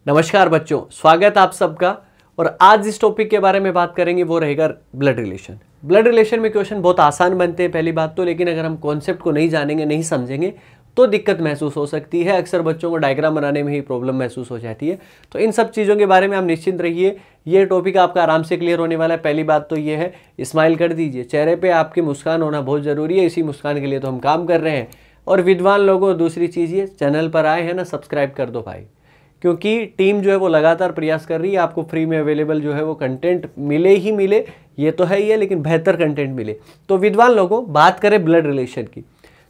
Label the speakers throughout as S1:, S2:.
S1: नमस्कार बच्चों, स्वागत आप सबका। और आज जिस टॉपिक के बारे में बात करेंगे वो रहेगा ब्लड रिलेशन। ब्लड रिलेशन में क्वेश्चन बहुत आसान बनते हैं पहली बात तो, लेकिन अगर हम कॉन्सेप्ट को नहीं जानेंगे, नहीं समझेंगे तो दिक्कत महसूस हो सकती है। अक्सर बच्चों को डायग्राम बनाने में ही प्रॉब्लम महसूस हो जाती है। तो इन सब चीज़ों के बारे में आप निश्चिंत रहिए, ये टॉपिक आपका आराम से क्लियर होने वाला है। पहली बात तो ये है, स्माइल कर दीजिए, चेहरे पे आपकी मुस्कान होना बहुत ज़रूरी है। इसी मुस्कान के लिए तो हम काम कर रहे हैं। और विद्वान लोगों, दूसरी चीज़ ये, चैनल पर आए हैं ना, सब्सक्राइब कर दो भाई, क्योंकि टीम जो है वो लगातार प्रयास कर रही है आपको फ्री में अवेलेबल जो है वो कंटेंट मिले ही मिले, ये तो है ही है, लेकिन बेहतर कंटेंट मिले। तो विद्वान लोगों, बात करें ब्लड रिलेशन की,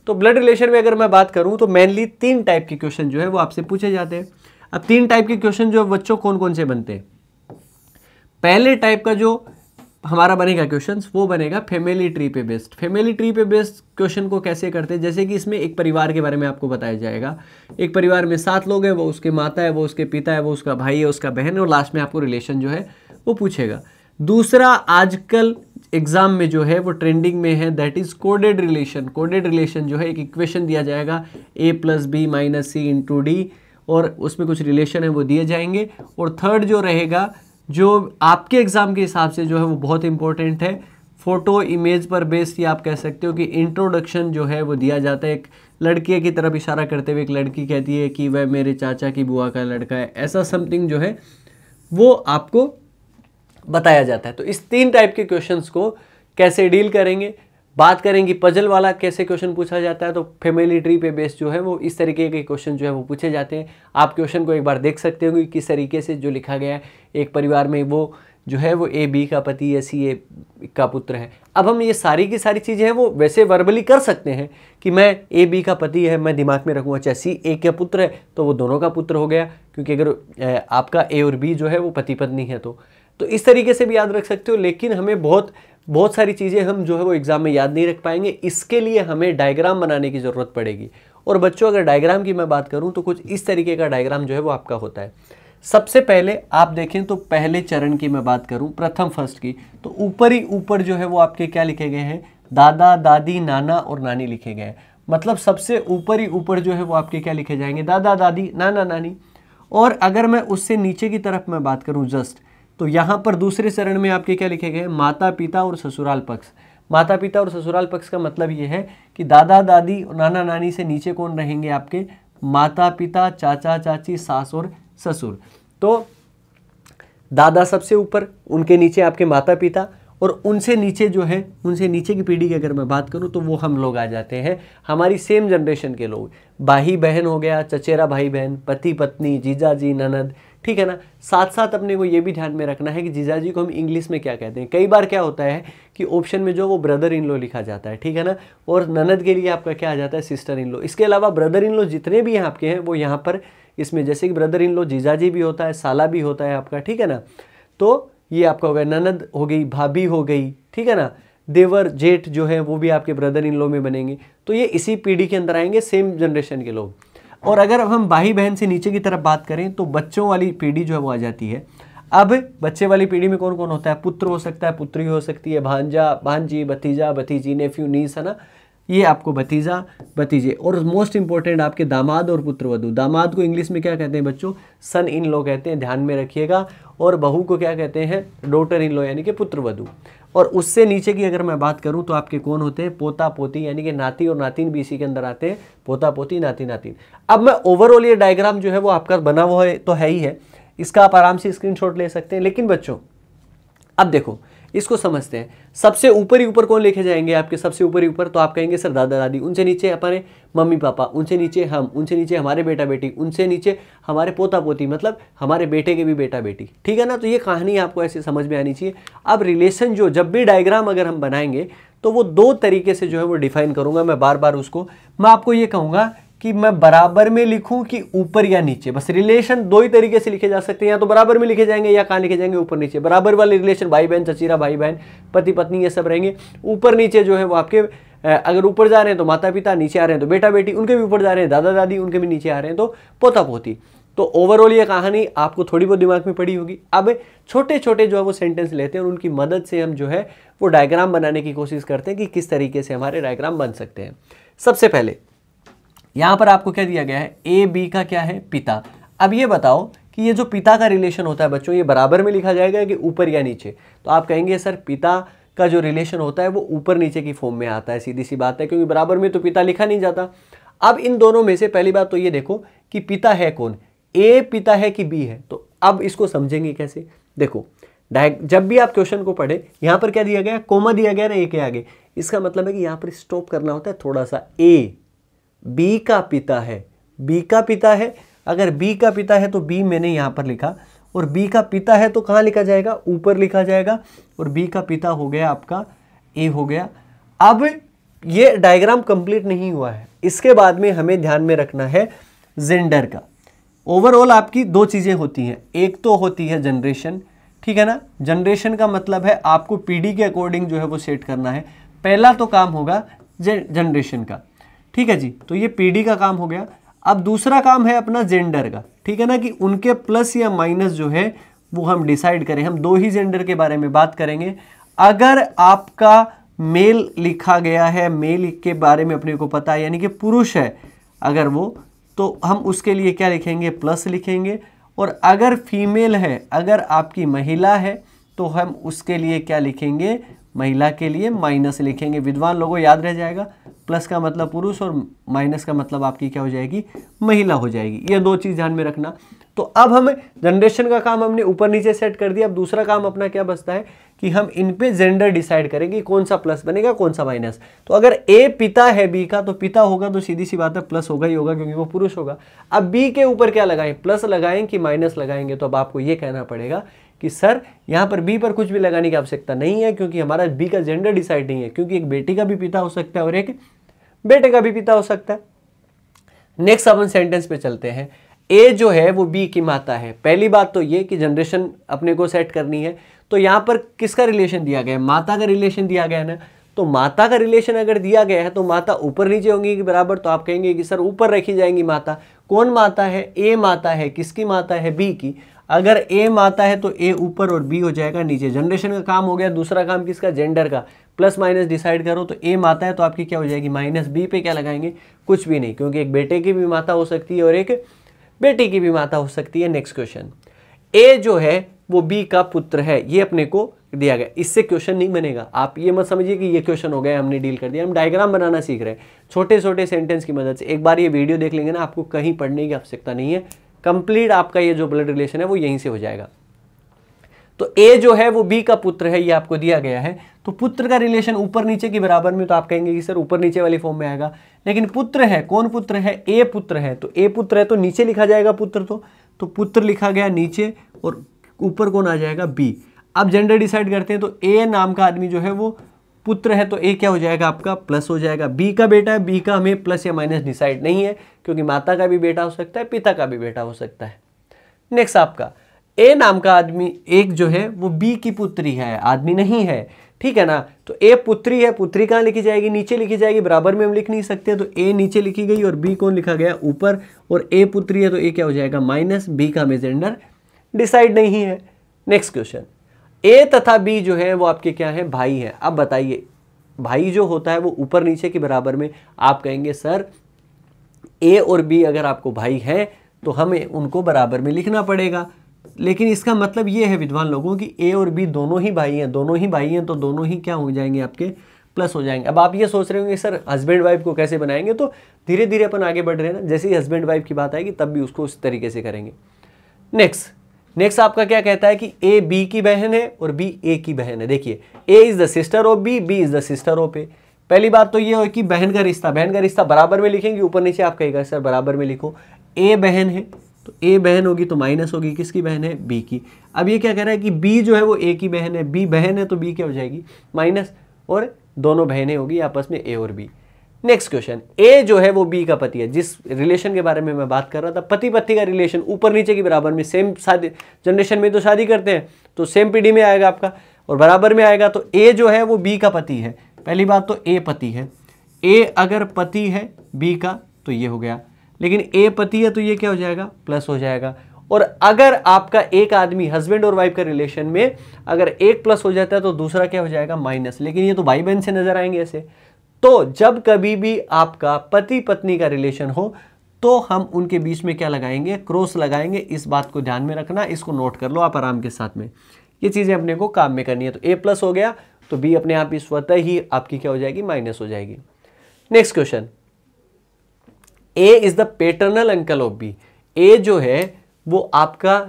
S1: तो ब्लड रिलेशन में अगर मैं बात करूं तो मेनली 3 टाइप के क्वेश्चन जो है वो आपसे पूछे जाते हैं। अब 3 टाइप के क्वेश्चन जो बच्चों कौन कौन से बनते हैं। पहले टाइप का जो हमारा बनेगा क्वेश्चन, वो बनेगा फैमिली ट्री पे बेस्ड। फैमिली ट्री पे बेस्ड क्वेश्चन को कैसे करते हैं, जैसे कि इसमें एक परिवार के बारे में आपको बताया जाएगा। एक परिवार में 7 लोग हैं, वो उसके माता है, वो उसके पिता है, वो उसका भाई है, उसका बहन है, और लास्ट में आपको रिलेशन जो है वो पूछेगा। दूसरा, आजकल एग्जाम में जो है वो ट्रेंडिंग में है, that is coded relation. Coded relation जो है, एक इक्वेशन दिया जाएगा a + b - c × d, और उसमें कुछ रिलेशन है वो दिए जाएंगे। और थर्ड जो रहेगा, जो आपके एग्जाम के हिसाब से जो है वो बहुत इंपॉर्टेंट है, फोटो इमेज पर बेस्ड, या आप कह सकते हो कि इंट्रोडक्शन जो है वो दिया जाता है। एक लड़के की तरफ इशारा करते हुए एक लड़की कहती है कि वह मेरे चाचा की बुआ का लड़का है, ऐसा समथिंग जो है वो आपको बताया जाता है। तो इस 3 टाइप के क्वेश्चंस को कैसे डील करेंगे, बात करेंगे। पजल वाला कैसे क्वेश्चन पूछा जाता है, तो फैमिली ट्री पे बेस्ड जो है वो इस तरीके के क्वेश्चन जो है वो पूछे जाते हैं। आप क्वेश्चन को एक बार देख सकते हो कि किस तरीके से जो लिखा गया है। एक परिवार में वो जो है वो A B का पति है, C A का पुत्र है। अब हम ये सारी की सारी चीज़ें हैं वो वैसे वर्बली कर सकते हैं कि मैं A B का पति है, मैं दिमाग में रखूँगा। चाहे C A का पुत्र है तो वो दोनों का पुत्र हो गया, क्योंकि अगर आपका A और B जो है वो पति पत्नी है तो इस तरीके से भी याद रख सकते हो। लेकिन हमें बहुत सारी चीज़ें हम जो है वो एग्जाम में याद नहीं रख पाएंगे। इसके लिए हमें डायग्राम बनाने की ज़रूरत पड़ेगी। और बच्चों, अगर डायग्राम की मैं बात करूं तो कुछ इस तरीके का डायग्राम जो है वो आपका होता है। सबसे पहले आप देखें तो पहले चरण की मैं बात करूं, फर्स्ट की, तो ऊपर ही ऊपर जो है वो आपके क्या लिखे गए हैं, दादा दादी नाना और नानी लिखे गए हैं। मतलब सबसे ऊपर ही ऊपर जो है वो आपके क्या लिखे जाएंगे, दादा दादी नाना नानी। और अगर मैं उससे नीचे की तरफ मैं बात करूँ जस्ट, तो यहाँ पर दूसरे चरण में आपके क्या लिखे गए, माता पिता और ससुराल पक्ष। माता पिता और ससुराल पक्ष का मतलब ये है कि दादा दादी और नाना नानी से नीचे कौन रहेंगे, आपके माता पिता, चाचा चाची, सास और ससुर। तो दादा सबसे ऊपर, उनके नीचे आपके माता पिता, और उनसे नीचे जो है, उनसे नीचे की पीढ़ी की अगर मैं बात करूं तो वो हम लोग आ जाते हैं, हमारी सेम जनरेशन के लोग। भाई बहन हो गया, चचेरा भाई बहन, पति पत्नी, जीजा जी, ननद, ठीक है ना। साथ साथ अपने को ये भी ध्यान में रखना है कि जीजा जी को हम इंग्लिश में क्या कहते हैं। कई बार क्या होता है कि ऑप्शन में जो वो ब्रदर इन लॉ लिखा जाता है, ठीक है ना, और ननद के लिए आपका क्या आ जाता है, सिस्टर इन लॉ। इसके अलावा ब्रदर इन लॉ जितने भी आपके हैं वो यहाँ पर इसमें, जैसे कि ब्रदर इन लॉ जीजा जी भी होता है, साला भी होता है आपका, ठीक है ना। तो ये आपका हो गया, ननद हो गई, भाभी हो गई, ठीक है ना, देवर जेठ जो है वो भी आपके ब्रदर इन लॉ में बनेंगे। तो ये इसी पीढ़ी के अंदर आएंगे, सेम जनरेशन के लोग। और अगर हम भाई बहन से नीचे की तरफ बात करें तो बच्चों वाली पीढ़ी जो है वो आ जाती है। अब बच्चे वाली पीढ़ी में कौन कौन होता है, पुत्र हो सकता है, पुत्री हो सकती है, भांजा भांजी, भतीजा भतीजी, नेफ्यू नीस, है ना, ये आपको भतीजा भतीजे। और मोस्ट इंपॉर्टेंट आपके दामाद और पुत्रवधू। दामाद को इंग्लिश में क्या कहते हैं बच्चों, सन इन लॉ कहते हैं, ध्यान में रखिएगा। और बहू को क्या कहते हैं, डॉटर इन लॉ, यानी कि पुत्रवधू। और उससे नीचे की अगर मैं बात करूं तो आपके कौन होते हैं, पोता पोती, यानी कि नाती और नातिन भी इसी के अंदर आते हैं, पोता पोती, नाती नातिन। अब मैं ओवरऑल ये डायग्राम जो है वो आपका बना हुआ है तो है ही है, इसका आप आराम से स्क्रीनशॉट ले सकते हैं। लेकिन बच्चों अब देखो, इसको समझते हैं। सबसे ऊपर ही ऊपर कौन लिखे जाएंगे आपके, सबसे ऊपर ही ऊपर तो आप कहेंगे सर दादा दादी, उनसे नीचे हमारे मम्मी पापा, उनसे नीचे हम, उनसे नीचे हमारे बेटा बेटी, उनसे नीचे हमारे पोता पोती, मतलब हमारे बेटे के भी बेटा बेटी, ठीक है ना। तो ये कहानी आपको ऐसे समझ में आनी चाहिए। अब रिलेशन जो, जब भी डायग्राम अगर हम बनाएंगे तो वो 2 तरीके से जो है वो डिफाइन करूंगा मैं बार बार उसको। मैं आपको ये कहूँगा कि मैं बराबर में लिखूं कि ऊपर या नीचे। बस रिलेशन 2 ही तरीके से लिखे जा सकते हैं, या तो बराबर में लिखे जाएंगे या कहाँ लिखे जाएंगे, ऊपर नीचे। बराबर वाले रिलेशन भाई बहन, चचेरा भाई बहन, पति पत्नी, ये सब रहेंगे। ऊपर नीचे जो है वो आपके, अगर ऊपर जा रहे हैं तो माता पिता, नीचे आ रहे हैं तो बेटा बेटी, उनके भी ऊपर जा रहे हैं दादा दादी, उनके भी नीचे आ रहे हैं तो पोता पोती। तो ओवरऑल ये कहानी आपको थोड़ी बहुत दिमाग में पड़ी होगी। अब छोटे छोटे जो है वो सेंटेंस लेते हैं और उनकी मदद से हम जो है वो डायग्राम बनाने की कोशिश करते हैं कि किस तरीके से हमारे डायग्राम बन सकते हैं। सबसे पहले यहाँ पर आपको क्या दिया गया है, ए बी का क्या है, पिता। अब ये बताओ कि ये जो पिता का रिलेशन होता है बच्चों, ये बराबर में लिखा जाएगा कि ऊपर या नीचे। तो आप कहेंगे सर पिता का जो रिलेशन होता है वो ऊपर नीचे की फॉर्म में आता है, सीधी सी बात है, क्योंकि बराबर में तो पिता लिखा नहीं जाता। अब इन दोनों में से पहली बात तो ये देखो कि पिता है कौन, ए पिता है कि बी है। तो अब इसको समझेंगे कैसे, देखो जब भी आप क्वेश्चन को पढ़े, यहां पर क्या दिया गया, कोमा दिया गया ना ए के आगे, इसका मतलब है कि यहां पर स्टॉप करना होता है थोड़ा सा। ए बी का पिता है, बी का पिता है, अगर बी का पिता है तो बी मैंने यहां पर लिखा, और बी का पिता है तो कहां लिखा जाएगा, ऊपर लिखा जाएगा, और बी का पिता हो गया आपका ए हो गया। अब ये डायग्राम कंप्लीट नहीं हुआ है, इसके बाद में हमें ध्यान में रखना है जेंडर का। ओवरऑल आपकी दो चीजें होती हैं, एक तो होती है जनरेशन, ठीक है ना, जनरेशन का मतलब है आपको पीढ़ी के अकॉर्डिंग जो है वो सेट करना है। पहला तो काम होगा जनरेशन का, ठीक है जी, तो ये पीढ़ी का काम हो गया। अब दूसरा काम है अपना जेंडर का, ठीक है ना, कि उनके प्लस या माइनस जो है वो हम डिसाइड करें। हम दो ही जेंडर के बारे में बात करेंगे। अगर आपका मेल लिखा गया है, मेल के बारे में अपने को पता है, यानी कि पुरुष है अगर वो, तो हम उसके लिए क्या लिखेंगे, प्लस लिखेंगे। और अगर फीमेल है, अगर आपकी महिला है, तो हम उसके लिए क्या लिखेंगे, महिला के लिए माइनस लिखेंगे। विद्वान लोगों याद रह जाएगा, प्लस का मतलब पुरुष और माइनस का मतलब आपकी क्या हो जाएगी, महिला हो जाएगी। ये दो चीज ध्यान में रखना। तो अब हम जनरेशन का काम हमने ऊपर नीचे सेट कर दिया। अब दूसरा काम अपना क्या बचता है कि हम इन पे जेंडर डिसाइड करेंगे, कौन सा प्लस बनेगा कौन सा माइनस। तो अगर ए पिता है बी का, तो पिता होगा तो सीधी सी बात है प्लस होगा ही होगा, क्योंकि वो पुरुष होगा। अब बी के ऊपर क्या लगाएं, प्लस लगाएं कि माइनस लगाएंगे, तो अब आपको ये कहना पड़ेगा कि सर यहाँ पर बी पर कुछ भी लगाने की आवश्यकता नहीं है, क्योंकि हमारा बी का जेंडर डिसाइड नहीं है, क्योंकि एक बेटी का भी पिता हो सकता है और एक बेटे का भी पिता हो सकता है। नेक्स्ट अपन सेंटेंस पे चलते हैं। ए जो है वो बी की माता है। पहली बात तो ये कि जनरेशन अपने को सेट करनी है, तो यहां पर किसका रिलेशन दिया गया है, माता का रिलेशन दिया गया है ना। तो माता का रिलेशन अगर दिया गया है तो माता ऊपर नीचे होंगी कि बराबर, तो आप कहेंगे कि सर ऊपर रखी जाएंगी माता। कौन माता है, ए माता है, किसकी माता है, बी की। अगर ए माता है तो ए ऊपर और बी हो जाएगा नीचे। जनरेशन का काम हो गया। दूसरा काम किसका, जेंडर का। प्लस माइनस डिसाइड करो, तो ए माता है तो आपकी क्या हो जाएगी, माइनस। बी पे क्या लगाएंगे, कुछ भी नहीं, क्योंकि एक बेटे की भी माता हो सकती है और एक बेटी की भी माता हो सकती है। नेक्स्ट क्वेश्चन, ए जो है वो बी का पुत्र है, ये अपने को दिया गया। इससे क्वेश्चन नहीं बनेगा, आप ये मत समझिए कि ये क्वेश्चन हो गया हमने डील कर दिया। हम डायग्राम बनाना सीख रहे हैं छोटे छोटे सेंटेंस की मदद से। एक बार ये वीडियो देख लेंगे ना, आपको कहीं पढ़ने की आवश्यकता नहीं है, कंप्लीट आपका ये जो ब्लड रिलेशन है वो यहीं से हो जाएगा। तो ए जो है वो बी का पुत्र है, ये आपको दिया गया है। तो पुत्र का रिलेशन ऊपर नीचे के बराबर में, तो आप कहेंगे कि सर ऊपर नीचे वाली फॉर्म में आएगा। लेकिन पुत्र है, कौन पुत्र है, ए पुत्र है। तो ए पुत्र है तो नीचे लिखा जाएगा पुत्र, तो पुत्र लिखा गया नीचे, और ऊपर कौन आ जाएगा, बी। अब जेंडर डिसाइड करते हैं, तो ए नाम का आदमी जो है वो पुत्र है, तो ए क्या हो जाएगा आपका, प्लस हो जाएगा। बी का बेटा है, बी का हमें प्लस या माइनस डिसाइड नहीं है, क्योंकि माता का भी बेटा हो सकता है, पिता का भी बेटा हो सकता है। नेक्स्ट आपका ए नाम का आदमी एक जो है वो बी की पुत्री है, आदमी नहीं है, ठीक है ना। तो ए पुत्री है, पुत्री कहाँ लिखी जाएगी, नीचे लिखी जाएगी, बराबर में हम लिख नहीं सकते, तो ए नीचे लिखी गई और बी कौन लिखा गया, ऊपर। और ए पुत्री है तो ए क्या हो जाएगा, माइनस। बी का हमें जेंडर डिसाइड नहीं है। नेक्स्ट क्वेश्चन, ए तथा बी जो है वो आपके क्या है, भाई है। अब बताइए, भाई जो होता है वो ऊपर नीचे के बराबर में। आप कहेंगे सर ए और बी अगर आपको भाई है तो हमें उनको बराबर में लिखना पड़ेगा, लेकिन इसका मतलब ये है विद्वान लोगों की ए और बी दोनों ही भाई हैं, दोनों ही भाई हैं, तो दोनों ही क्या हो जाएंगे आपके, प्लस हो जाएंगे। अब आप ये सोच रहे होंगे सर हस्बैंड वाइफ को कैसे बनाएंगे, तो धीरे धीरे अपन आगे बढ़ रहे हैं ना, जैसे ही हस्बैंड वाइफ की बात आएगी तब भी उसको उस तरीके से करेंगे। नेक्स्ट आपका क्या कहता है कि ए बी की बहन है और बी ए की बहन है। देखिए A is the sister of B, B is the sister of A. पहली बात तो ये हो कि बहन का रिश्ता बराबर में लिखेंगे, ऊपर नीचे आप कहेगा सर बराबर में लिखो। ए बहन है तो ए बहन होगी तो माइनस होगी, किसकी बहन है, बी की। अब ये क्या कह रहा है कि बी जो है वो ए की बहन है, बी बहन है तो बी क्या हो जाएगी, माइनस, और दोनों बहनें होगी आपस में ए और बी। नेक्स्ट क्वेश्चन, ए जो है वो बी का पति है। जिस रिलेशन के बारे में मैं बात कर रहा था, पति पत्नी का रिलेशन ऊपर नीचे के बराबर में, सेम शादी जनरेशन में तो शादी करते हैं तो सेम पीढ़ी में आएगा आपका और बराबर में आएगा। तो ए जो है वो बी का पति है। पहली बात तो ए पति है, ए अगर पति है बी का तो ये हो गया, लेकिन ए पति है तो ये क्या हो जाएगा, प्लस हो जाएगा। और अगर आपका एक आदमी हस्बैंड और वाइफ का रिलेशन में अगर एक प्लस हो जाता है तो दूसरा क्या हो जाएगा, माइनस। लेकिन ये तो भाई बहन से नजर आएंगे ऐसे। तो जब कभी भी आपका पति पत्नी का रिलेशन हो तो हम उनके बीच में क्या लगाएंगे, क्रॉस लगाएंगे। इस बात को ध्यान में रखना, इसको नोट कर लो आप आराम के साथ में। ये चीज़ें अपने को काम में करनी है। तो ए प्लस हो गया तो बी अपने आप ही स्वतः ही आपकी क्या हो जाएगी, माइनस हो जाएगी। Next question, A is the paternal uncle of B. A जो है वो आपका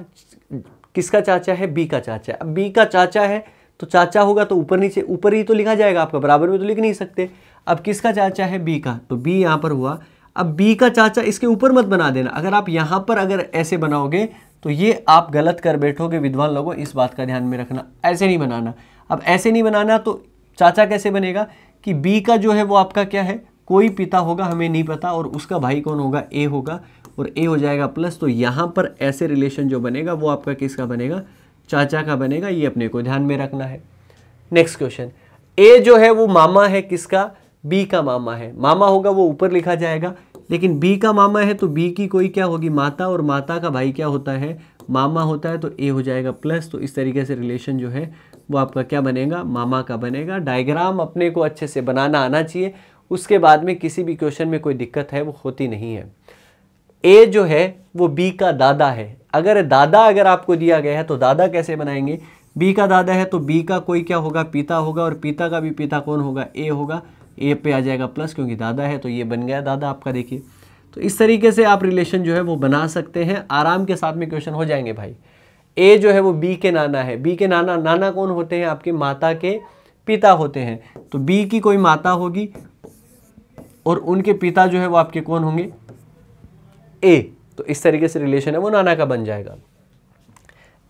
S1: किसका चाचा है, बी का चाचा है। अब बी का चाचा है तो चाचा होगा तो ऊपर नीचे, ऊपर ही तो लिखा जाएगा आपका, बराबर में तो लिख नहीं सकते। अब किसका चाचा है, बी का, तो बी यहाँ पर हुआ। अब बी का चाचा इसके ऊपर मत बना देना, अगर आप यहाँ पर अगर ऐसे बनाओगे तो ये आप गलत कर बैठोगे विद्वान लोगों, इस बात का ध्यान में रखना, ऐसे नहीं बनाना। अब ऐसे नहीं बनाना तो चाचा कैसे बनेगा कि बी का जो है वो आपका क्या है, कोई पिता होगा, हमें नहीं पता, और उसका भाई कौन होगा, ए होगा, और ए हो जाएगा प्लस। तो यहाँ पर ऐसे रिलेशन जो बनेगा वो आपका किसका बनेगा, चाचा का बनेगा। ये अपने को ध्यान में रखना है। नेक्स्ट क्वेश्चन, ए जो है वो मामा है किसका, बी का मामा है। मामा होगा वो ऊपर लिखा जाएगा, लेकिन बी का मामा है तो बी की कोई क्या होगी, माता, और माता का भाई क्या होता है, मामा होता है, तो ए हो जाएगा प्लस। तो इस तरीके से रिलेशन जो है वो आपका क्या बनेगा, मामा का बनेगा। डायग्राम अपने को अच्छे से बनाना आना चाहिए, उसके बाद में किसी भी क्वेश्चन में कोई दिक्कत है वो होती नहीं है। ए जो है वो बी का दादा है। अगर दादा अगर आपको दिया गया है तो दादा कैसे बनाएंगे, बी का दादा है तो बी का कोई क्या होगा, पिता होगा, और पिता का भी पिता कौन होगा, ए होगा। ए पे आ जाएगा प्लस क्योंकि दादा है, तो ये बन गया दादा आपका। देखिए तो इस तरीके से आप रिलेशन जो है वो बना सकते हैं, आराम के साथ में क्वेश्चन हो जाएंगे भाई। ए जो है वो बी के नाना है। बी के नाना, नाना कौन होते हैं, आपके माता के पिता होते हैं। तो बी की कोई माता होगी और उनके पिता जो है वो आपके कौन होंगे, ए। तो इस तरीके से रिलेशन है वो नाना का बन जाएगा।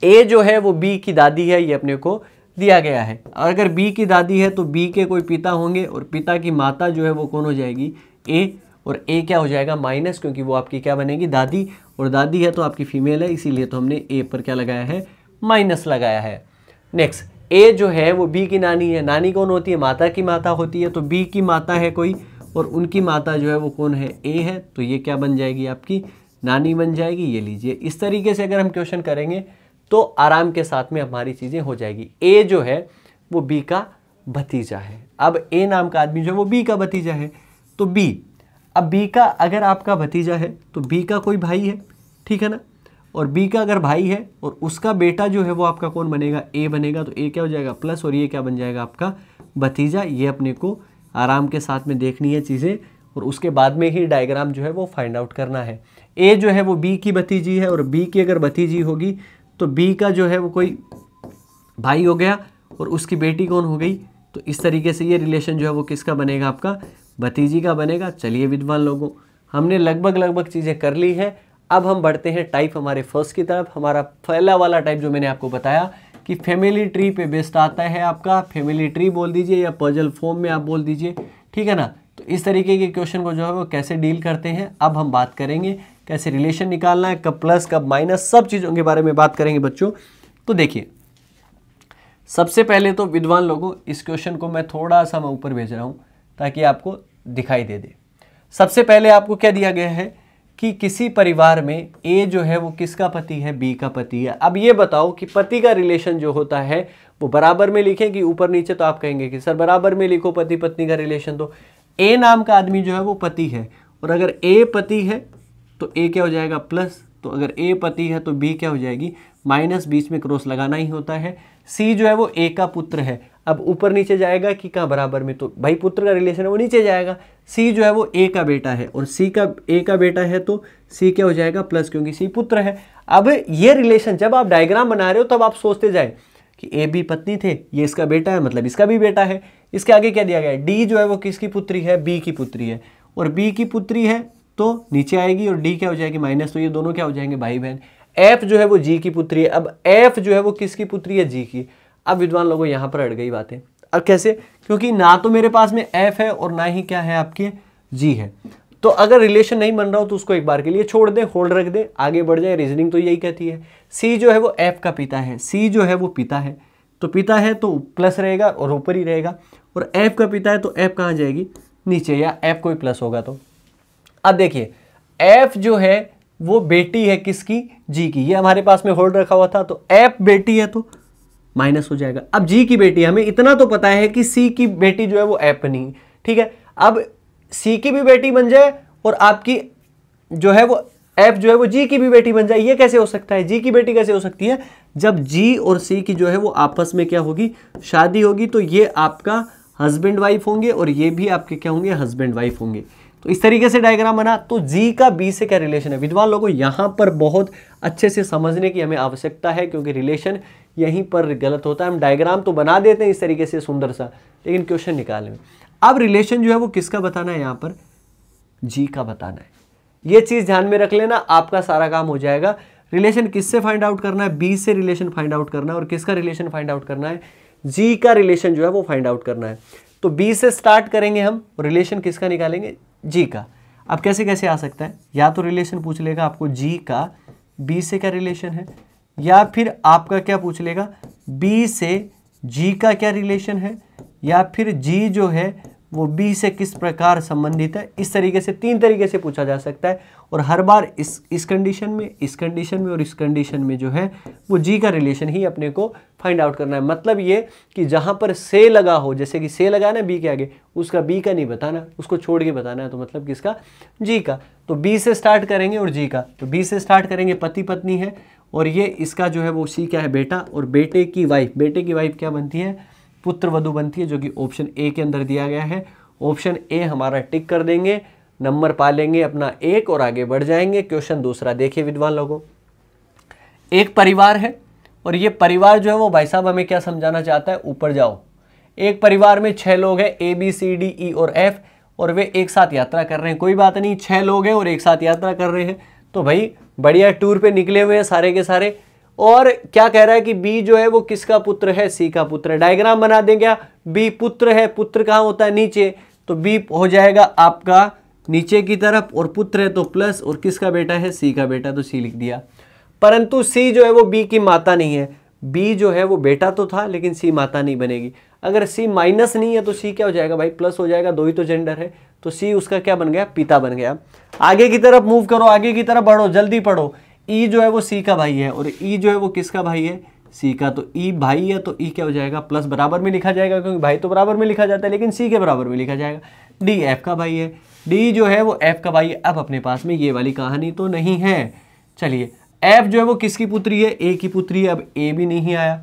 S1: ए जो है वो बी की दादी है, ये अपने को दिया गया है। और अगर बी की दादी है तो बी के कोई पिता होंगे और पिता की माता जो है वो कौन हो जाएगी, ए। और ए क्या हो जाएगा, माइनस, क्योंकि वो आपकी क्या बनेगी, दादी, और दादी है तो आपकी फीमेल है, इसीलिए तो हमने ए पर क्या लगाया है, माइनस लगाया है। नेक्स्ट, ए जो है वो बी की नानी है। नानी कौन होती है, माता की माता होती है। तो बी की माता है कोई और उनकी माता जो है वो कौन है, ए है। तो ये क्या बन जाएगी, आपकी नानी बन जाएगी। ये लीजिए, इस तरीके से अगर हम क्वेश्चन करेंगे तो आराम के साथ में हमारी चीज़ें हो जाएगी। ए जो है वो बी का भतीजा है। अब ए नाम का आदमी जो है वो बी का भतीजा है, तो बी, अब बी का अगर आपका भतीजा है तो बी का कोई भाई है, ठीक है ना। और बी का अगर भाई है और उसका बेटा जो है वो आपका कौन बनेगा, ए बनेगा। तो ए क्या हो जाएगा, प्लस, और ये क्या बन जाएगा, आपका भतीजा। ये अपने को आराम के साथ में देखनी है चीज़ें, और उसके बाद में ही डायग्राम जो है वो फाइंड आउट करना है। ए जो है वो बी की भतीजी है, और बी की अगर भतीजी होगी तो बी का जो है वो कोई भाई हो गया और उसकी बेटी कौन हो गई। तो इस तरीके से ये रिलेशन जो है वो किसका बनेगा, आपका भतीजी का बनेगा। चलिए विद्वान लोगों, हमने लगभग चीज़ें कर ली हैं। अब हम बढ़ते हैं टाइप हमारे फर्स्ट की तरफ। हमारा पहला वाला टाइप जो मैंने आपको बताया कि फैमिली ट्री पे बेस्ड आता है आपका, फैमिली ट्री बोल दीजिए या पजल फॉर्म में आप बोल दीजिए, ठीक है ना। तो इस तरीके के क्वेश्चन को जो है वो कैसे डील करते हैं अब हम बात करेंगे। कैसे रिलेशन निकालना है, कब प्लस कब माइनस, सब चीज़ों के बारे में बात करेंगे बच्चों। तो देखिए, सबसे पहले तो विद्वान लोगों, इस क्वेश्चन को मैं थोड़ा सा मैं ऊपर भेज रहा हूँ ताकि आपको दिखाई दे दे। सबसे पहले आपको क्या दिया गया है कि किसी परिवार में ए जो है वो किसका पति है, बी का पति है। अब ये बताओ कि पति का रिलेशन जो होता है वो बराबर में लिखें कि ऊपर नीचे। तो आप कहेंगे कि सर बराबर में लिखो पति पत्नी का रिलेशन। तो ए नाम का आदमी जो है वो पति है, और अगर ए पति है तो ए क्या हो जाएगा, प्लस। तो अगर ए पति है तो बी क्या हो जाएगी, माइनस। बीच में क्रॉस लगाना ही होता है। सी जो है वो ए का पुत्र है। अब ऊपर नीचे जाएगा कि कहाँ, बराबर में। तो भाई पुत्र का रिलेशन है वो नीचे जाएगा। सी जो है वो ए का बेटा है, और सी का ए का बेटा है तो सी क्या हो जाएगा, प्लस, क्योंकि सी पुत्र है। अब ये रिलेशन जब आप डायग्राम बना रहे हो तब आप सोचते जाए कि ए बी पत्नी थे, ये इसका बेटा है, मतलब इसका भी बेटा है। इसके आगे क्या दिया गया है, डी जो है वो किसकी पुत्री है, बी की पुत्री है, और बी की पुत्री है तो नीचे आएगी, और डी क्या हो जाएगी, माइनस। तो ये दोनों क्या हो जाएंगे, भाई बहन। एफ जो है वो जी की पुत्री है। अब एफ जो है वो किसकी पुत्री है, जी की। अब विद्वान लोगों यहाँ पर अड़ गई बातें। अब कैसे, क्योंकि ना तो मेरे पास में एफ है और ना ही क्या है आपके जी है। तो अगर रिलेशन नहीं बन रहा हो तो उसको एक बार के लिए छोड़ दे, होल्ड रख दे, आगे बढ़ जाए। रीजनिंग तो यही कहती है। सी जो है वो एफ का पिता है, सी जो है वो पिता है, तो पिता है तो प्लस रहेगा और ऊपर ही रहेगा, और एफ का पिता है तो एफ कहाँ जाएगी, नीचे, या एफ कोई प्लस होगा तो। अब देखिए, एफ जो है वो बेटी है किसकी, जी की। ये हमारे पास में होल्ड रखा हुआ था, तो एफ बेटी है तो माइनस हो जाएगा। अब जी की बेटी, हमें इतना तो पता है कि सी की बेटी जो है वो एफ नहीं, ठीक है। अब सी की भी बेटी बन जाए और आपकी जो है वो एफ जो है वो जी की भी बेटी बन जाए। ये कैसे हो सकता है, जी की बेटी कैसे हो सकती है? जब जी और सी की जो है वो आपस में क्या होगी, शादी होगी, तो ये आपका हस्बैंड वाइफ होंगे और ये भी आपके क्या होंगे, हस्बैंड वाइफ होंगे। तो इस तरीके से डायग्राम बना। तो जी का बी से क्या रिलेशन है? विद्वान लोगों, यहां पर बहुत अच्छे से समझने की हमें आवश्यकता है, क्योंकि रिलेशन यहीं पर गलत होता है। हम डायग्राम तो बना देते हैं इस तरीके से सुंदर सा, लेकिन क्वेश्चन निकालने में अब रिलेशन जो है वो किसका बताना है, यहां पर जी का बताना है। ये चीज ध्यान में रख लेना, आपका सारा काम हो जाएगा। रिलेशन किससे फाइंड आउट करना है? बी से रिलेशन फाइंड आउट करना है। और किसका रिलेशन फाइंड आउट करना है? जी का रिलेशन जो है वो फाइंड आउट करना है। तो बी से स्टार्ट करेंगे हम, रिलेशन किसका निकालेंगे? जी का। अब कैसे कैसे आ सकता है? या तो रिलेशन पूछ लेगा आपको जी का बी से क्या रिलेशन है, या फिर आपका क्या पूछ लेगा, बी से जी का क्या रिलेशन है, या फिर जी जो है वो बी से किस प्रकार संबंधित है। इस तरीके से 3 तरीके से पूछा जा सकता है। और हर बार इस कंडीशन में, इस कंडीशन में और इस कंडीशन में जो है वो जी का रिलेशन ही अपने को फाइंड आउट करना है। मतलब ये कि जहां पर से लगा हो, जैसे कि से लगा ना बी के आगे, उसका बी का नहीं बताना, उसको छोड़ के बताना है। तो मतलब किसका? जी का। तो बी से स्टार्ट करेंगे और जी का। तो बी से स्टार्ट करेंगे, पति पत्नी है, और ये इसका जो है वो सी क्या है, बेटा, और बेटे की वाइफ। बेटे की वाइफ क्या बनती है? पुत्र वधु बनती है, जो कि ऑप्शन ए के अंदर दिया गया है। ऑप्शन ए हमारा टिक कर देंगे, नंबर पा लेंगे अपना 1 और आगे बढ़ जाएंगे। क्वेश्चन दूसरा देखिए विद्वान लोगों, एक परिवार है और ये परिवार जो है वो भाई साहब हमें क्या समझाना चाहता है, ऊपर जाओ। एक परिवार में 6 लोग हैं, A B C D E और एफ, और वे एक साथ यात्रा कर रहे हैं। कोई बात नहीं, 6 लोग हैं और एक साथ यात्रा कर रहे हैं, तो भाई बढ़िया टूर पे निकले हुए हैं सारे के सारे। और क्या कह रहा है कि बी जो है वो किसका पुत्र है? सी का पुत्र है। डायग्राम बना देंगे, बी पुत्र है, पुत्र कहाँ होता है? नीचे, तो बी हो जाएगा आपका नीचे की तरफ, और पुत्र है तो प्लस, और किसका बेटा है? सी का बेटा, तो सी लिख दिया। परंतु सी जो है वो बी की माता नहीं है। बी जो है वो बेटा तो था, लेकिन सी माता नहीं बनेगी। अगर सी माइनस नहीं है तो सी क्या हो जाएगा भाई? प्लस हो जाएगा, 2 ही तो जेंडर है, तो सी उसका क्या बन गया? पिता बन गया। आगे की तरफ मूव करो, आगे की तरफ बढ़ो, जल्दी पढ़ो। ई जो है वो सी का भाई है, और ई जो है वो किसका भाई है? सी का। तो ई भाई है, तो ई क्या हो जाएगा? प्लस बराबर में लिखा जाएगा, क्योंकि भाई तो बराबर में लिखा जाता है, लेकिन सी के बराबर में लिखा जाएगा। डी एफ का भाई है, डी जो है वो एफ का भाई है। अब अपने पास में ये वाली कहानी तो नहीं है। चलिए, एफ जो है वो किसकी पुत्री है? ए की पुत्री है। अब ए भी नहीं आया,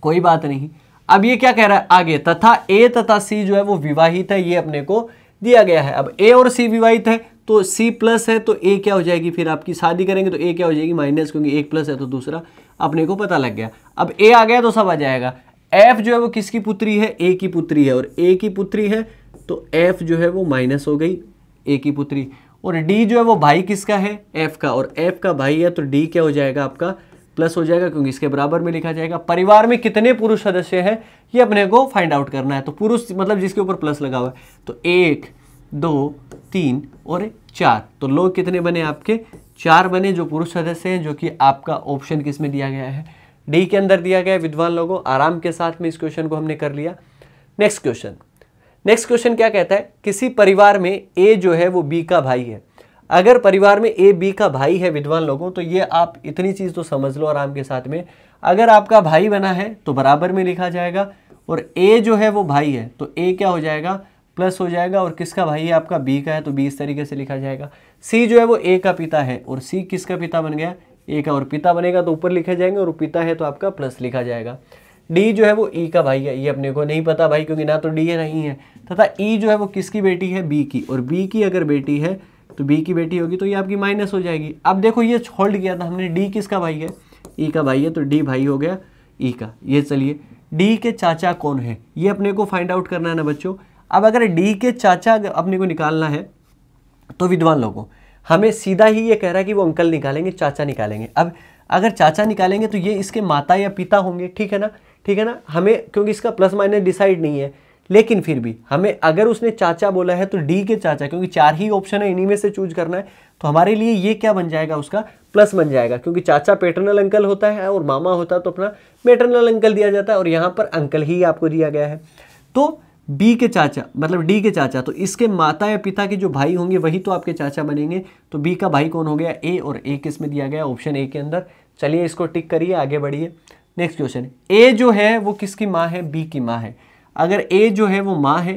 S1: कोई बात नहीं। अब ये क्या कह रहा है आगे, तथा ए तथा सी जो है वो विवाहित है, ये अपने को दिया गया है। अब ए और सी विवाहित है, तो सी प्लस है, तो ए क्या हो जाएगी? फिर आपकी शादी करेंगे तो ए क्या हो जाएगी? माइनस, क्योंकि एक प्लस है तो दूसरा अपने को पता लग गया। अब ए आ गया तो सब आ जाएगा। एफ जो है वो किसकी पुत्री है? ए की पुत्री है, और ए की पुत्री है तो एफ जो है वो माइनस हो गई, ए की पुत्री। और डी जो है वो भाई किसका है? एफ का, और एफ का भाई है, तो डी क्या हो जाएगा आपका? प्लस हो जाएगा, क्योंकि इसके बराबर में लिखा जाएगा। परिवार में कितने पुरुष सदस्य हैं ये अपने को फाइंड आउट करना है। तो पुरुष मतलब जिसके ऊपर प्लस लगा हुआ है, तो 1 2 3 और 4, तो लोग कितने बने आपके? 4 बने जो पुरुष सदस्य हैं, जो कि आपका ऑप्शन किस में दिया गया है? डी के अंदर दिया गया है। विद्वान लोगों, आराम के साथ में इस क्वेश्चन को हमने कर लिया। नेक्स्ट क्वेश्चन क्या कहता है? किसी परिवार में ए जो है वो बी का भाई है। अगर परिवार में ए बी का भाई है विद्वान लोगों, तो ये आप इतनी चीज तो समझ लो आराम के साथ में, अगर आपका भाई बना है तो बराबर में लिखा जाएगा, और ए जो है वो भाई है, तो ए क्या हो जाएगा? प्लस हो जाएगा। और किसका भाई है? आपका बी का है, तो बी इस तरीके से लिखा जाएगा। सी जो है वो ए का पिता है, और सी किसका पिता बन गया? ए का, और पिता बनेगा तो ऊपर लिखे जाएंगे, और पिता है तो आपका प्लस लिखा जाएगा। डी जो है वो ई का भाई है, ये अपने को नहीं पता भाई, क्योंकि ना तो डी है नहीं है। तथा ई जो है वो किसकी बेटी है? बी की, और बी की अगर बेटी है तो बी की बेटी होगी, तो ये आपकी माइनस हो जाएगी। अब देखो ये होल्ड किया था हमने, डी किसका भाई है? ई का भाई है, तो डी भाई हो गया ई का। ये चलिए, डी के चाचा कौन है ये अपने को फाइंड आउट करना है ना बच्चों। अब अगर डी के चाचा अपने को निकालना है, तो विद्वान लोगों हमें सीधा ही ये कह रहा है कि वो अंकल निकालेंगे, चाचा निकालेंगे। अब अगर चाचा निकालेंगे तो ये इसके माता या पिता होंगे, ठीक है ना? ठीक है ना? हमें क्योंकि इसका प्लस माइनस डिसाइड नहीं है, लेकिन फिर भी हमें अगर उसने चाचा बोला है तो डी के चाचा, क्योंकि 4 ही ऑप्शन है, इन्हीं में से चूज करना है, तो हमारे लिए ये क्या बन जाएगा? उसका प्लस बन जाएगा, क्योंकि चाचा पेटर्नल अंकल होता है और मामा होता है तो अपना मेटर्नल अंकल दिया जाता है, और यहाँ पर अंकल ही आपको दिया गया है। तो बी के चाचा मतलब डी के चाचा, तो इसके माता या पिता के जो भाई होंगे वही तो आपके चाचा बनेंगे। तो बी का भाई कौन हो गया? ए, और ए किस में दिया गया? ऑप्शन ए के अंदर। चलिए इसको टिक करिए, आगे बढ़िए। नेक्स्ट क्वेश्चन, ए जो है वो किसकी माँ है? बी की माँ है। अगर ए जो है वो माँ है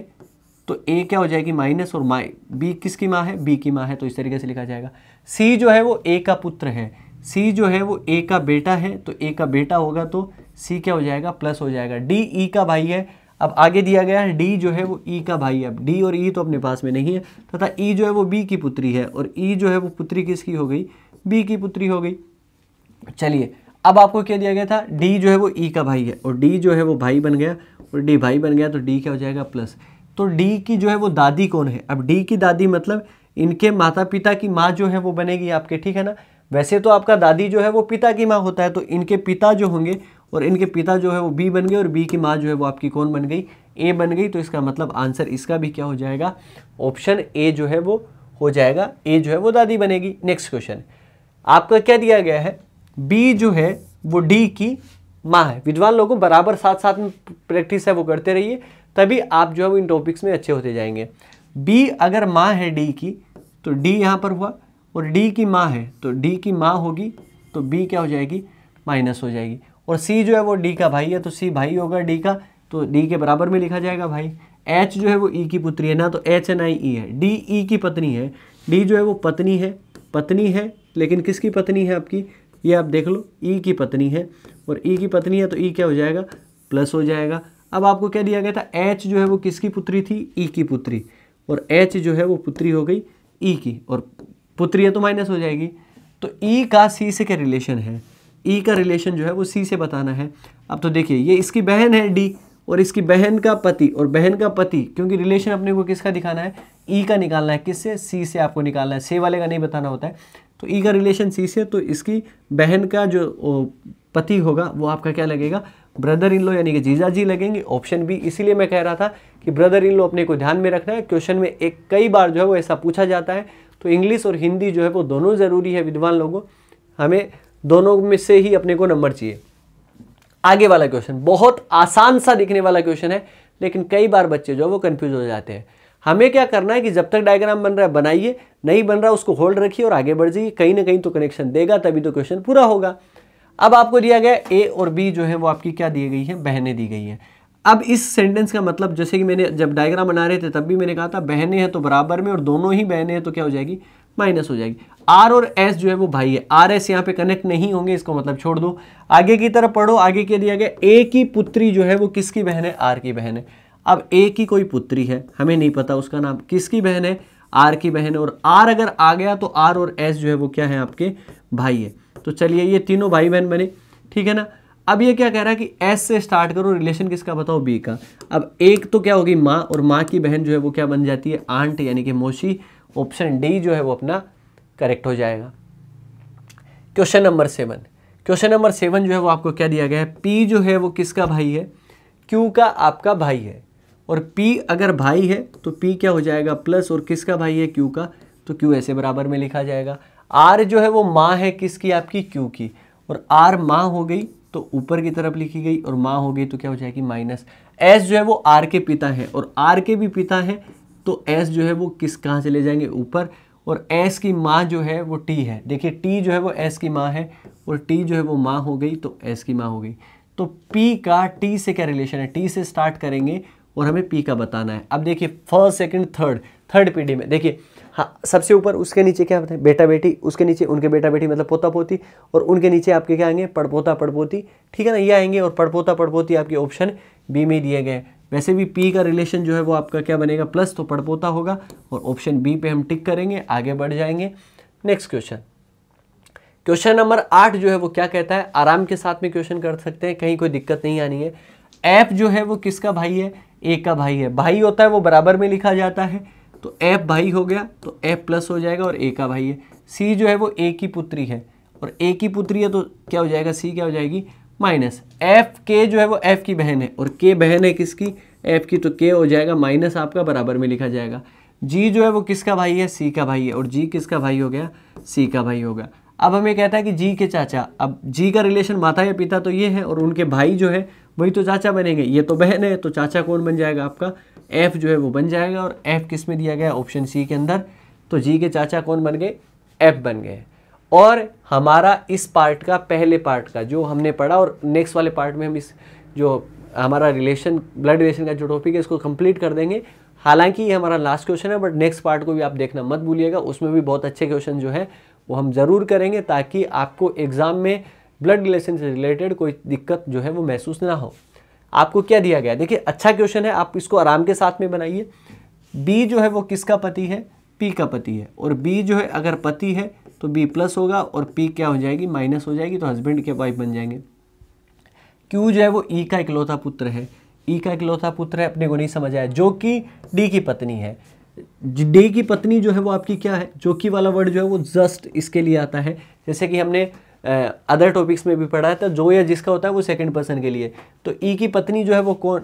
S1: तो ए क्या हो जाएगी माइनस, और बी किसकी माँ है, बी की माँ है, तो इस तरीके से लिखा जाएगा। सी जो है वो ए का पुत्र है, सी जो है वो ए का बेटा है, तो ए का बेटा होगा तो सी क्या हो जाएगा प्लस हो जाएगा। डी ई का भाई है, अब आगे दिया गया है डी जो है वो ई का भाई है। अब डी और ई तो अपने पास में नहीं है, तथा ई जो है वो बी की पुत्री है, और ई जो है वो पुत्री किसकी हो गई, बी की पुत्री हो गई। चलिए अब आपको क्या दिया गया था, डी जो है वो ई का भाई है, और डी जो है वो भाई बन गया, और डी भाई बन गया, तो डी क्या हो जाएगा प्लस। तो डी की जो है वो दादी कौन है, अब डी की दादी मतलब इनके माता पिता की माँ जो है वो बनेगी आपके, ठीक है ना। वैसे तो आपका दादी जो है वो पिता की माँ होता है, तो इनके पिता जो होंगे, और इनके पिता जो है वो बी बन गए, और बी की माँ जो है वो आपकी कौन बन गई, ए बन गई। तो इसका मतलब आंसर इसका भी क्या हो जाएगा, ऑप्शन ए जो है वो हो जाएगा, ए जो है वो दादी बनेगी। नेक्स्ट क्वेश्चन आपका क्या दिया गया है, बी जो है वो डी की माँ है। विद्वान लोगों बराबर साथ साथ में प्रैक्टिस है वो करते रहिए, तभी आप जो है वो इन टॉपिक्स में अच्छे होते जाएंगे। बी अगर माँ है डी की, तो डी यहाँ पर हुआ, और डी की माँ है तो डी की माँ होगी, तो बी क्या हो जाएगी माइनस हो जाएगी। और सी जो है वो डी का भाई है, तो सी भाई होगा डी का, तो डी के बराबर में लिखा जाएगा भाई। एच जो है वो ई की पुत्री है ना, तो एच एन आई ई है। डी ई की पत्नी है, डी जो है वो पत्नी है, लेकिन किसकी पत्नी है आपकी, ये आप देख लो, ई की पत्नी है, और ई की पत्नी है तो ई क्या हो जाएगा प्लस हो जाएगा। अब आपको क्या दिया गया था, एच जो है वो किसकी पुत्री थी, ई की पुत्री, और एच जो है वो पुत्री हो गई ई की, और पुत्री है तो माइनस हो जाएगी। तो ई का सी से क्या रिलेशन है, ई का रिलेशन जो है वो सी से बताना है। अब तो देखिए ये इसकी बहन है डी, और इसकी बहन का पति, और बहन का पति, क्योंकि रिलेशन अपने को किसका दिखाना है, ई का निकालना है। किससे, सी से आपको निकालना है, से वाले का नहीं बताना होता है। तो ई का रिलेशन सी से, तो इसकी बहन का जो पति होगा वो आपका क्या लगेगा, ब्रदर इन लॉ यानी कि जीजा जी लगेंगे। ऑप्शन बी, इसीलिए मैं कह रहा था कि ब्रदर इन लॉ अपने को ध्यान में रखना है। क्वेश्चन में कई बार जो है वो ऐसा पूछा जाता है, तो इंग्लिश और हिंदी जो है वो दोनों ज़रूरी है विद्वान लोगों, हमें दोनों में से ही अपने को नंबर चाहिए। आगे वाला क्वेश्चन बहुत आसान सा दिखने वाला क्वेश्चन है, लेकिन कई बार बच्चे जो है वो कंफ्यूज हो जाते हैं। हमें क्या करना है कि जब तक डायग्राम बन रहा है बनाइए, नहीं बन रहा उसको होल्ड रखिए और आगे बढ़ जाइए, कहीं ना कहीं तो कनेक्शन देगा, तभी तो क्वेश्चन पूरा होगा। अब आपको दिया गया ए और बी जो है वो आपकी क्या दी गई है, बहनें दी गई हैं। अब इस सेंटेंस का मतलब, जैसे कि मैंने जब डायग्राम बना रहे थे तब भी मैंने कहा था बहनें हैं तो बराबर में, और दोनों ही बहनें हैं तो क्या हो जाएगी, माइनस हो जाएगी। आर और एस जो है वो भाई है, आर एस यहाँ पे कनेक्ट नहीं होंगे, इसको मतलब छोड़ दो। आगे की तरफ पढ़ो, आगे क्या दिया गया, ए की पुत्री जो है वो किसकी बहन है, आर की बहन है। अब ए की कोई पुत्री है, हमें नहीं पता उसका नाम, किसकी बहन है, आर की बहन है, और आर अगर आ गया तो आर और एस जो है वो क्या है, आपके भाई है। तो चलिए ये तीनों भाई बहन बने, ठीक है ना। अब ये क्या कह रहा है कि एस से स्टार्ट करो, रिलेशन किसका बताओ, बी का। अब एक तो क्या होगी माँ, और माँ की बहन जो है वो क्या बन जाती है, आंट यानी कि मौसी। ऑप्शन डी जो है वो अपना करेक्ट हो जाएगा। क्वेश्चन नंबर 7, क्वेश्चन नंबर 7 जो है वो आपको क्या दिया गया है, पी जो है वो किसका भाई है, क्यू का आपका भाई है। और पी अगर भाई है तो पी क्या हो जाएगा प्लस, और किसका भाई है, क्यू का, तो क्यू ऐसे बराबर में लिखा जाएगा। आर जो है वो माँ है किसकी, आपकी क्यू की, और आर माँ हो गई तो ऊपर की तरफ लिखी गई, और माँ हो गई तो क्या हो जाएगी माइनस। एस जो है वो आर के पिता है, और आर के भी पिता है, तो एस जो है वो कहाँ चले जाएंगे, ऊपर। और एस की माँ जो है वो टी है, देखिए टी जो है वो एस की माँ है, और टी जो है वो माँ हो गई तो एस की माँ हो गई। तो पी का टी से क्या रिलेशन है, टी से स्टार्ट करेंगे और हमें पी का बताना है। अब देखिए फर्स्ट सेकंड थर्ड पीढ़ी में देखिए, हाँ सबसे ऊपर उसके नीचे क्या होता है, बेटा बेटी, उसके नीचे उनके बेटा बेटी मतलब पोता पोती, और उनके नीचे आपके क्या आएंगे, पड़पोता पड़पोती, ठीक है ना, ये आएंगे। और पड़पोता पड़पोती आपके ऑप्शन बी में दिए गए। वैसे भी पी का रिलेशन जो है वो आपका क्या बनेगा, प्लस, तो पड़पोता होगा, और ऑप्शन बी पे हम टिक करेंगे, आगे बढ़ जाएंगे। नेक्स्ट क्वेश्चन, क्वेश्चन नंबर 8 जो है वो क्या कहता है, आराम के साथ में क्वेश्चन कर सकते हैं, कहीं कोई दिक्कत नहीं आनी है। एफ जो है वो किसका भाई है, ए का भाई है। भाई होता है वो बराबर में लिखा जाता है, तो एफ भाई हो गया तो एफ प्लस हो जाएगा, और ए का भाई है। सी जो है वो ए की पुत्री है, और ए की पुत्री है तो क्या हो जाएगा, सी क्या हो जाएगी माइनस। एफ के जो है वो एफ की बहन है, और के बहन है किसकी, एफ की, तो के हो जाएगा माइनस आपका, बराबर में लिखा जाएगा। जी जो है वो किसका भाई है, सी का भाई है, और जी किसका भाई हो गया, सी का भाई होगा। अब हमें कहता है कि जी के चाचा, अब जी का रिलेशन माता या पिता तो ये है, और उनके भाई जो है वही तो चाचा बनेंगे, ये तो बहन है, तो चाचा कौन बन जाएगा आपका, एफ जो है वो बन जाएगा। और एफ किस में दिया गया, ऑप्शन सी के अंदर, तो जी के चाचा कौन बन गए, एफ बन गए। और हमारा इस पार्ट का, पहले पार्ट का जो हमने पढ़ा, और नेक्स्ट वाले पार्ट में हम इस जो हमारा रिलेशन, ब्लड रिलेशन का जो टॉपिक है इसको कंप्लीट कर देंगे। हालांकि ये हमारा लास्ट क्वेश्चन है, बट नेक्स्ट पार्ट को भी आप देखना मत भूलिएगा, उसमें भी बहुत अच्छे क्वेश्चन जो है वो हम ज़रूर करेंगे, ताकि आपको एग्जाम में ब्लड रिलेशन से रिलेटेड कोई दिक्कत जो है वो महसूस ना हो। आपको क्या दिया गया, देखिए अच्छा क्वेश्चन है, आप इसको आराम के साथ में बनाइए। बी जो है वो किसका पति है, पी का पति है, और बी जो है अगर पति है तो बी प्लस होगा और पी क्या हो जाएगी, माइनस हो जाएगी, तो हस्बैंड के वाइफ बन जाएंगे। क्यू जो है वो ई का इकलौता पुत्र है, ई का इकलौता पुत्र है, अपने को नहीं समझ आया, जो कि डी की पत्नी है। डी की पत्नी जो है वो आपकी क्या है, जो कि वाला वर्ड जो है वो जस्ट इसके लिए आता है, जैसे कि हमने अदर टॉपिक्स में भी पढ़ा था, जो या जिसका होता है वो सेकंड पर्सन के लिए। तो ई की पत्नी जो है वो कौन,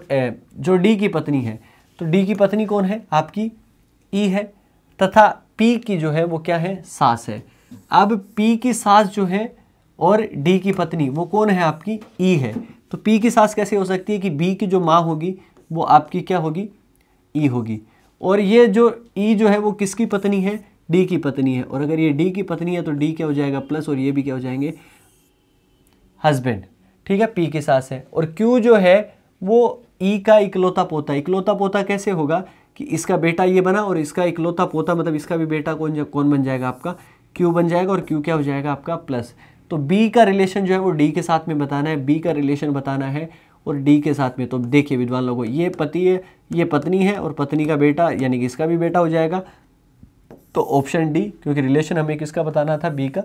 S1: जो डी की पत्नी है, तो डी की पत्नी कौन है, आपकी ई है, तथा पी की जो है वो क्या है, सास है। अब पी की सास जो है और डी की पत्नी वो कौन है, आपकी ई है। तो पी की सास कैसे हो सकती है कि बी की जो माँ होगी वो आपकी क्या होगी, ई होगी, और ये जो ई जो है वो किसकी पत्नी है, डी की पत्नी है, और अगर ये डी की पत्नी है तो डी क्या हो जाएगा, प्लस, और ये भी क्या हो जाएंगे, हस्बैंड। ठीक है, पी की सास है। और क्यू जो है वो ई का इकलौता पोता, इकलौता पोता कैसे होगा कि इसका बेटा ये बना और इसका इकलौता पोता, मतलब इसका भी बेटा कौन बन जाएगा, आपका क्यू बन जाएगा, और क्यू क्या हो जाएगा, आपका प्लस। तो बी का रिलेशन जो है वो डी के साथ में बताना है, बी का रिलेशन बताना है और डी के साथ में। तो देखिए विद्वान लोगों, ये पति है, ये पत्नी है, और पत्नी का बेटा यानी कि इसका भी बेटा हो जाएगा, तो ऑप्शन डी, क्योंकि रिलेशन हमें किसका बताना था, बी का,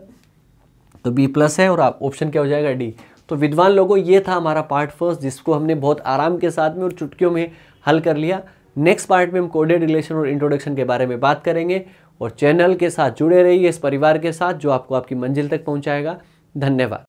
S1: तो बी प्लस है, और आप ऑप्शन क्या हो जाएगा, डी। तो विद्वान लोगों, ये था हमारा पार्ट फर्स्ट, जिसको हमने बहुत आराम के साथ में और चुटकियों में हल कर लिया। नेक्स्ट पार्ट में हम कोडेड रिलेशन और इंट्रोडक्शन के बारे में बात करेंगे, और चैनल के साथ जुड़े रहिए, इस परिवार के साथ जो आपको आपकी मंजिल तक पहुंचाएगा। धन्यवाद।